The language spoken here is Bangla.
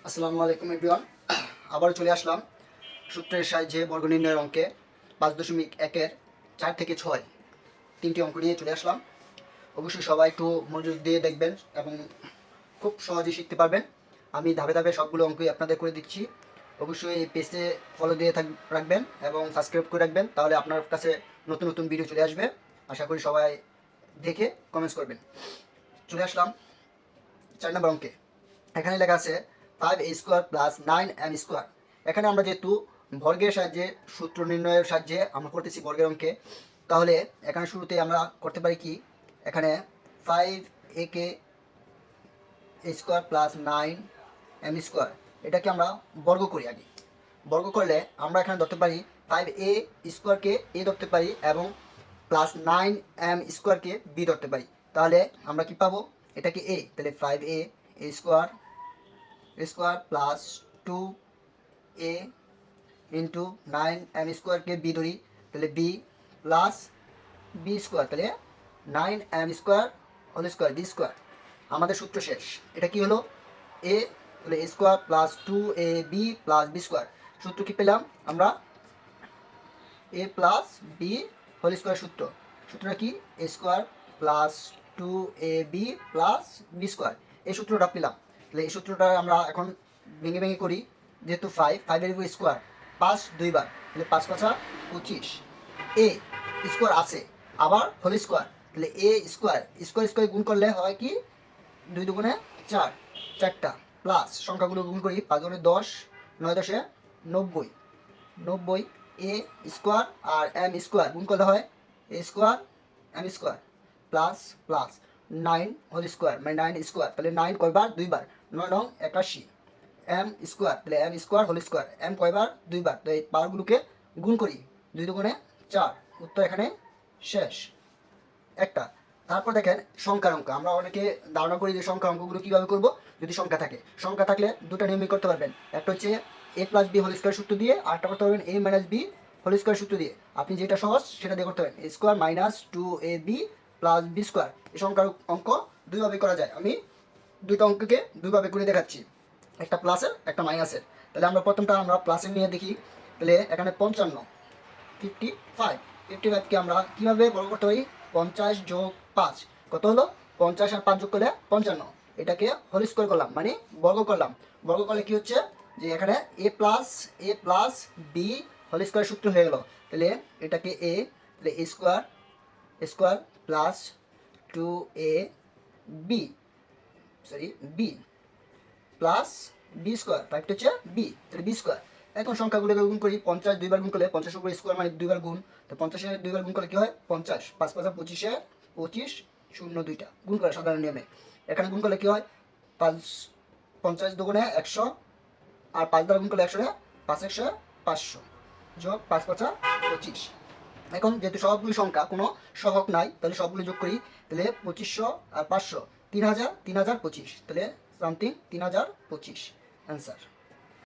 আসসালামু আলাইকুম এভরিওয়ান। আবার চলে আসলাম সূত্রের সাহায্যে বর্গ নির্ণয়ের অঙ্কে 5.1-এর 4 থেকে 6 তিনটি অঙ্ক নিয়ে চলে আসলাম। অবশ্যই সবাই একটু মনোযোগ দিয়ে দেখবেন এবং খুব সহজেই শিখতে পারবেন। আমি ধাপে ধাপে সবগুলো অঙ্কই আপনাদের করে দিচ্ছি। অবশ্যই এই পেজে ফলো দিয়ে রাখবেন এবং সাবস্ক্রাইব করে রাখবেন, তাহলে আপনার কাছে নতুন নতুন ভিডিও চলে আসবে। আশা করি সবাই দেখে কমেন্টস করবেন। চলে আসলাম 4 নম্বর অঙ্কে। এখানে লেখা আছে 5a² + 9m²। এখানে আমরা যেহেতু বর্গের সাহায্যে সূত্র নির্ণয়ের সাহায্যে আমরা করতেছি বর্গের অঙ্কে, তাহলে এখানে শুরুতে আমরা করতে পারি কি, এখানে 5a² + 9m², এটাকে আমরা বর্গ করি আগে। বর্গ করলে আমরা এখানে ধরতে পারি 5a² এ ধরতে পারি এবং +9m² বি ধরতে পারি। তাহলে আমরা কি পাবো, এটাকে এ, তাহলে 5a² plus 2a into 9m² B ধরি, তাহলে বি প্লাস b², তাহলে 9m² আমাদের সূত্র শেষ। এটা কি হলো, এ তাহলে a² plus 2ab plus b²। সূত্র কি পেলাম আমরা, a প্লাস বি সূত্রটা কি, a² plus 2ab plus b²। এই সূত্রটা পেলাম। তাহলে এই সূত্রটা আমরা এখন ভেঙে ভেঙে করি। যেহেতু 5 এর উপর স্কোয়ার 5 দুইবার, তাহলে 5×5 = 25। এ স্কোয়ার আছে, আবার হোল স্কোয়ার, তাহলে স্কোয়ার গুণ করলে হয় কি, 2 দুগুণে 4, 4টা প্লাস সংখ্যাগুলো গুণ করি, 5×10, 9×10 90, 90 a² আর m² গুণ করলে হয় a² m² plus plus 9 whole square মানে 9², তাহলে 9 কয়বার, দুইবার, 9×9 81, m², তাহলে m² হোল স্কোয়ার, m কয়বার, দুইবার, তো এই পাওয়ারগুলোকে গুণ করি, 2 দুগুণে 4, উত্তর এখানে শেষ একটা। তারপর দেখেন সংখ্যার অঙ্ক। আমরা অনেকে ধারণা করি যে সংখ্যার অঙ্কগুলো কীভাবে করব, যদি সংখ্যা থাকলে দুটো নিয়মই করতে পারবেন। একটা হচ্ছে a + b হোল স্কোয়ার সূত্র দিয়ে, আরেকটা করতে পারবেন a - b হোল স্কোয়ার সূত্র দিয়ে। আপনি যেটা সহজ সেটা দিয়ে করতে পারেন, a² - 2ab + b²। এই সংখ্যার অঙ্ক দুইভাবে করা যায়। আমি দুইটা অঙ্ককে দুইভাবে করে দেখাচ্ছি, একটা প্লাসের একটা মাইনাসের। তাহলে আমরা প্রথমটা আমরা প্লাসের নিয়ে দেখি। তাহলে এখানে 55 55কে আমরা কীভাবে বর্গ করতে পারি, 50 + 5 কত হলো, 50 আর 5 যোগ করলে 55। এটাকে হোল স্কোয়ার করলাম মানে বর্গ করলাম। বর্গ করলে কি হচ্ছে, যে এখানে a+ b হোল স্কোয়ার সূত্র হয়ে গেল। তাহলে এটাকে a, তাহলে a² plus 2ab B plus b², ফাইভটা হচ্ছে বি, তাহলে b²। এখন সংখ্যাগুলোকে গুণ করি, 50 দুইবার গুণ করলে 50 উপর স্কোয়ার মানে দুইবার গুণ, তো 50-এর দুইবার গুণ করলে কি হয় 50, 5×5 = 25, 0 দুইটা গুণ করে সাধারণ নিয়মে। এখানে গুণ করলে কি হয়, 50 দুগুণে 100 আর 5 দ্বারা গুণ করলে 100, 5×1 = 500 যোগ 5×5 = 25। এখন যেহেতু সবগুলি সংখ্যা কোনো সহগ নাই, তাহলে সবগুলো যোগ করি, তাহলে 2500 আর 500 3000, 3025, তাহলে সামথিং 3025 অ্যান্সার।